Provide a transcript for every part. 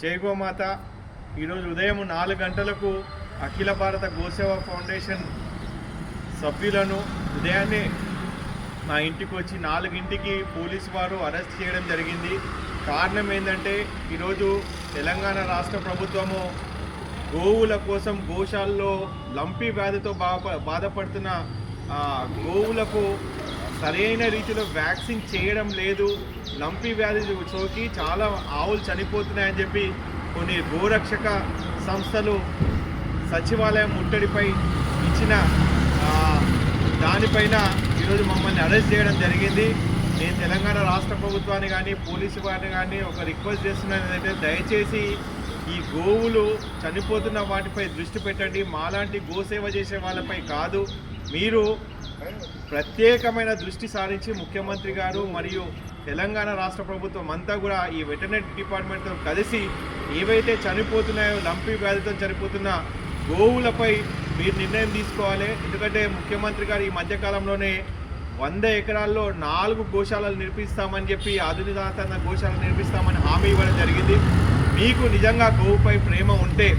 జై గోమాత. ఈరోజు ఉదయం 4 గంటలకు అఖిల భారత గోసేవ ఫౌండేషన్ సభ్యులను ఉదయాన్నే మా ఇంటికి వచ్చి 4ంటికి పోలీసు వారు అరెస్ట్ చేయడం జరిగింది. కారణం ఏంటంటే ఈరోజు తెలంగాణ రాష్ట్ర ప్రభుత్వము గోవుల కోసం గోశాలలో లంపీ వ్యాధితో బాధపడుతున్న గోవులకు సరైన రీతిలో వ్యాక్సిన్ చేయడం లేదు. లంపీ వ్యాధి సోకి చాలా ఆవులు చనిపోతున్నాయని చెప్పి కొన్ని గోరక్షక సంస్థలు సచివాలయం ముట్టడిపై ఇచ్చిన దానిపైన ఈరోజు మమ్మల్ని అరెస్ట్ చేయడం జరిగింది. నేను తెలంగాణ రాష్ట్ర ప్రభుత్వాన్ని కానీ పోలీసు వారిని కానీ ఒక రిక్వెస్ట్ చేస్తున్నాను ఏంటంటే, దయచేసి ఈ గోవులు చనిపోతున్న వాటిపై దృష్టి పెట్టండి. మాలాంటి గోసేవ చేసే వాళ్ళపై కాదు. మీరు ప్రత్యేకమైన దృష్టి సారించి ముఖ్యమంత్రి గారు మరియు తెలంగాణ రాష్ట్ర ప్రభుత్వం అంతా కూడా ఈ వెటర్నరీ డిపార్ట్మెంట్తో కలిసి ఏవైతే చనిపోతున్నాయో లంపీ వ్యాధితో చనిపోతున్న గోవులపై మీరు నిర్ణయం తీసుకోవాలి. ఎందుకంటే ముఖ్యమంత్రి గారు ఈ మధ్యకాలంలోనే 100 ఎకరాల్లో 4 గోశాలలు నిర్మిస్తామని చెప్పి ఆధునిక గోశాలలు నిర్మిస్తామని హామీ ఇవ్వడం జరిగింది. మీకు నిజంగా గోవుపై ప్రేమ ఉంటే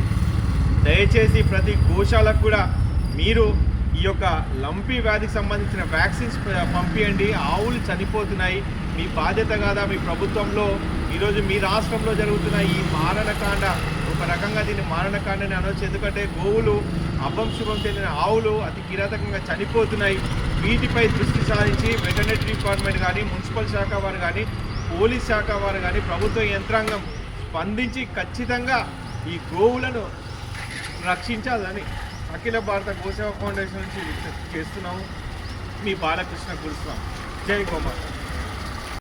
దయచేసి ప్రతి గోశాలకు కూడా మీరు ఈ యొక్క లంపీ వ్యాధికి సంబంధించిన వ్యాక్సిన్స్ పంపించండి. ఆవులు చనిపోతున్నాయి. మీ బాధ్యత కాదా? మీ ప్రభుత్వంలో ఈరోజు మీ రాష్ట్రంలో జరుగుతున్న ఈ మారణకాండ, ఒక రకంగా దీన్ని మారణకాండని అనవచ్చు. ఎందుకంటే గోవులు అభంశుభం చెందిన ఆవులు అతి కిరాతకంగా చనిపోతున్నాయి. వీటిపై దృష్టి సారించి వెటర్నరీ డిపార్ట్మెంట్ కానీ, మున్సిపల్ శాఖ వారు కానీ, పోలీస్ శాఖ వారు కానీ, ప్రభుత్వ యంత్రాంగం స్పందించి ఖచ్చితంగా ఈ గోవులను రక్షించాలని అఖిల భారత గోసేవ ఫౌండేషన్ నుంచి చేస్తున్నాము. మీ బాలకృష్ణ గురుస్వామి. జై గోమాత.